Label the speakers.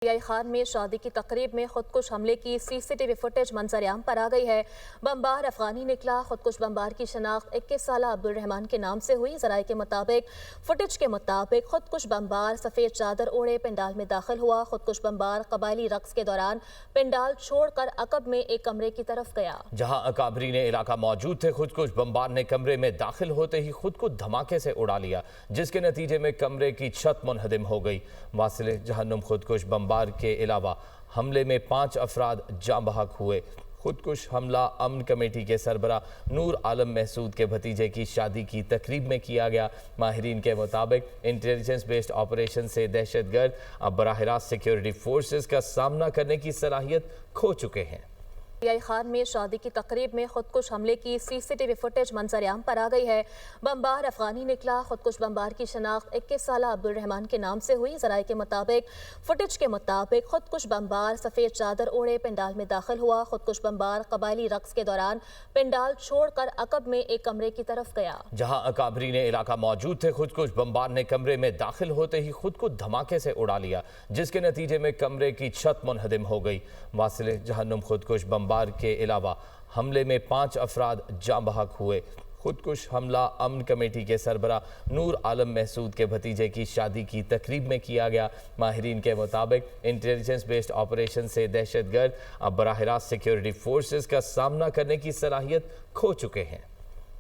Speaker 1: खान में शादी की तकरीब में खुदकुश हमले की सीसीटीवी फुटेज मंजर-ए-आम पर आ गई है। बमबार अफगानी निकला। खुदकुश बमबार की शनाख्त 21 साल अब्दुल रहमान के नाम से हुई। जराये के मुताबिक फुटेज के मुताबिक खुदकुश बमबार सफ़ेद चादर ओढ़े पंडाल में दाखिल हुआ। खुदकुश बमबार कबायली रक्स के दौरान पंडाल छोड़कर अकब में एक कमरे की तरफ गया
Speaker 2: जहां अकाबरीन इलाका मौजूद थे। खुदकुश बमबार ने कमरे में दाखिल होते ही खुद को धमाके से उड़ा लिया, जिसके नतीजे में कमरे की छत मुनहदिम हो गई। वासिले जहन्नुम खुदकुश बमबार के अलावा हमले में 5 अफराद जाँ बहक हुए। खुदकुश हमला अमन कमेटी के सरबरा नूर आलम महसूद के भतीजे की शादी की तकरीब में किया गया। माहिरीन के मुताबिक इंटेलिजेंस बेस्ड ऑपरेशन से दहशतगर्द अब बराह रास्त सिक्योरिटी फोर्सेस का सामना करने की सलाहियत खो चुके हैं।
Speaker 1: खान में शादी की तकरीब में खुदकुश हमले की सीसीटीवी फुटेज मंजर-ए-आम पर आ गई है। बमबार अफगानी निकला। खुदकुश बमबार की शनाख्त 21 साल अब्दुल रहमान के नाम से हुई। जराये के मुताबिक फुटेज के मुताबिक खुदकुश बमबार सफ़ेद चादर ओढ़े पंडाल में दाखिल हुआ। खुदकुश बमबार कबायली रक्स के दौरान पंडाल छोड़कर अकब में एक कमरे की तरफ गया
Speaker 2: जहां अकाबरीन इलाका मौजूद थे। खुदकुश बमबार ने कमरे में दाखिल होते ही खुद को धमाके से उड़ा लिया, जिसके नतीजे में कमरे की छत मुनहदिम हो गई। वासिले जहन्नुम खुदकुश बमबार के अलावा हमले में 5 अफराद जाँ बहक हुए। खुदकुश हमला अमन कमेटी के सरबरा नूर आलम महसूद के भतीजे की शादी की तकरीब में किया गया। माहिरीन के मुताबिक इंटेलिजेंस बेस्ड ऑपरेशन से दहशतगर्द अब बराह रास्त सिक्योरिटी फोर्सेस का सामना करने की सलाहियत खो चुके हैं।